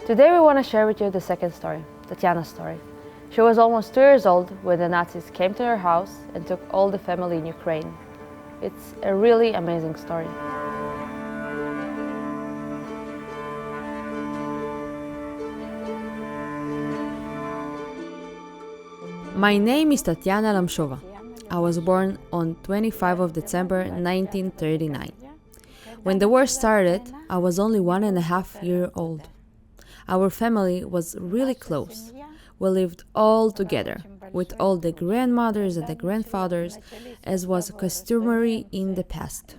Today we want to share with you the second story, Tatiana's story. She was almost 2 years old when the Nazis came to her house and took all the family in Ukraine. It's a really amazing story. My name is Tatiana Lamshova. I was born on 25 of December 1939. When the war started, I was only 1.5 years old. Our family was really close. We lived all together, with all the grandmothers and the grandfathers, as was customary in the past.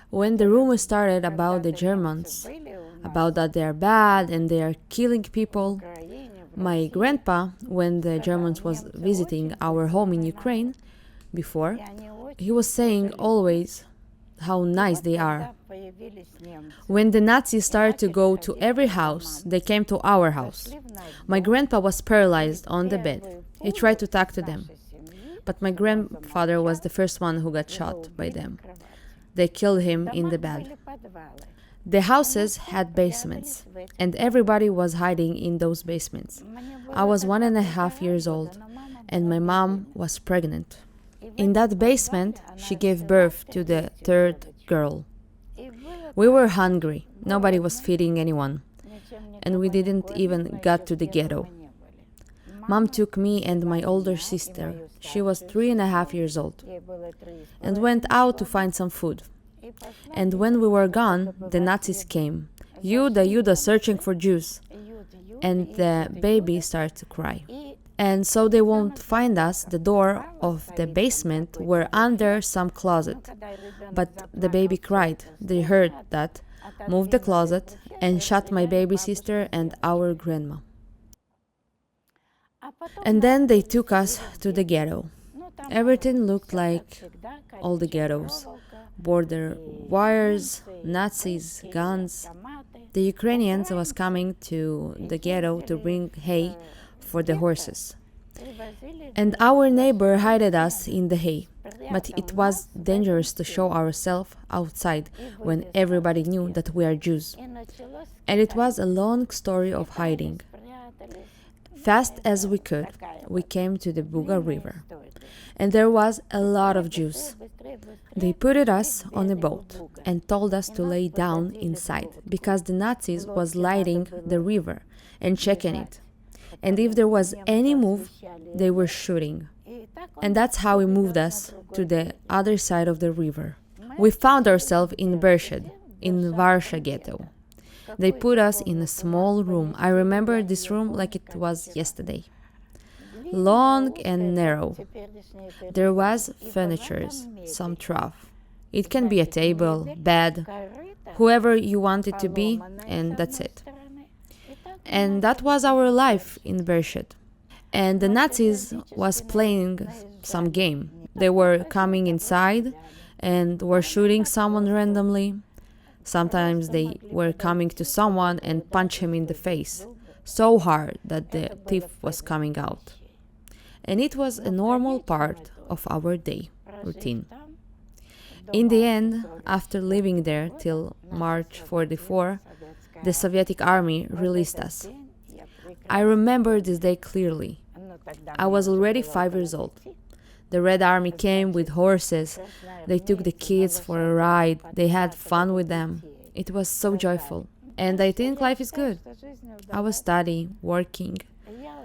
When the rumor started about the Germans, about that they are bad and they are killing people, my grandpa, when the Germans was visiting our home in Ukraine before, he was saying always how nice they are. When the Nazis started to go to every house, they came to our house. My grandpa was paralyzed on the bed. He tried to talk to them, but my grandfather was the first one who got shot by them. They killed him in the bed. The houses had basements, and everybody was hiding in those basements. I was 1.5 years old, and my mom was pregnant. In that basement, she gave birth to the third girl. We were hungry. Nobody was feeding anyone, and we didn't even get to the ghetto. Mom took me and my older sister, she was 3.5 years old, and went out to find some food. And when we were gone, the Nazis came. Yuda, searching for Jews. And the baby started to cry. And so they won't find us. The door of the basement were under some closet. But the baby cried. They heard that, moved the closet, and shot my baby sister and our grandma. And then they took us to the ghetto. Everything looked like all the ghettos. Border wires, Nazis, guns. The Ukrainians was coming to the ghetto to bring hay for the horses. And our neighbor hid us in the hay. But it was dangerous to show ourselves outside when everybody knew that we are Jews. And it was a long story of hiding. Fast as we could, we came to the Buga River. And there was a lot of Jews. They put us on a boat and told us to lay down inside because the Nazis was lighting the river and checking it. And if there was any move, they were shooting. And that's how he moved us to the other side of the river. We found ourselves in Bershad, in Warsaw ghetto. They put us in a small room. I remember this room like it was yesterday. Long and narrow. There was furniture, some trough. It can be a table, bed, whoever you want it to be, and that's it. And that was our life in Bershad. And the Nazis was playing some game. They were coming inside and were shooting someone randomly. Sometimes they were coming to someone and punch him in the face, so hard that the teeth was coming out. And it was a normal part of our day routine. In the end, after living there till March 44, the Soviet army released us. I remember this day clearly. I was already 5 years old. The Red Army came with horses. They took the kids for a ride. They had fun with them. It was so joyful. And I think life is good. I was studying, working.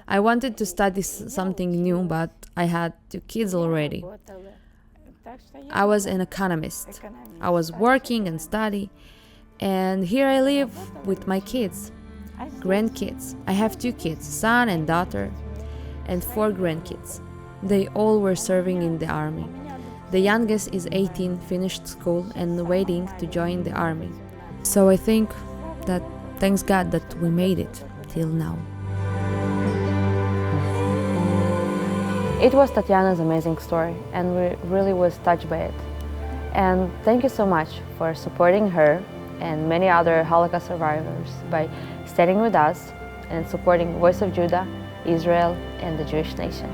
I wanted to study something new, but I had 2 kids already. I was an economist. I was working and studying. And here I live with my kids, grandkids. I have 2 kids, son and daughter, and 4 grandkids. They all were serving in the army. The youngest is 18, finished school and waiting to join the army. So I think that thanks God that we made it till now. It was Tatiana's amazing story, and we really was touched by it. And thank you so much for supporting her and many other Holocaust survivors by standing with us and supporting Voice of Judah, Israel, and the Jewish nation.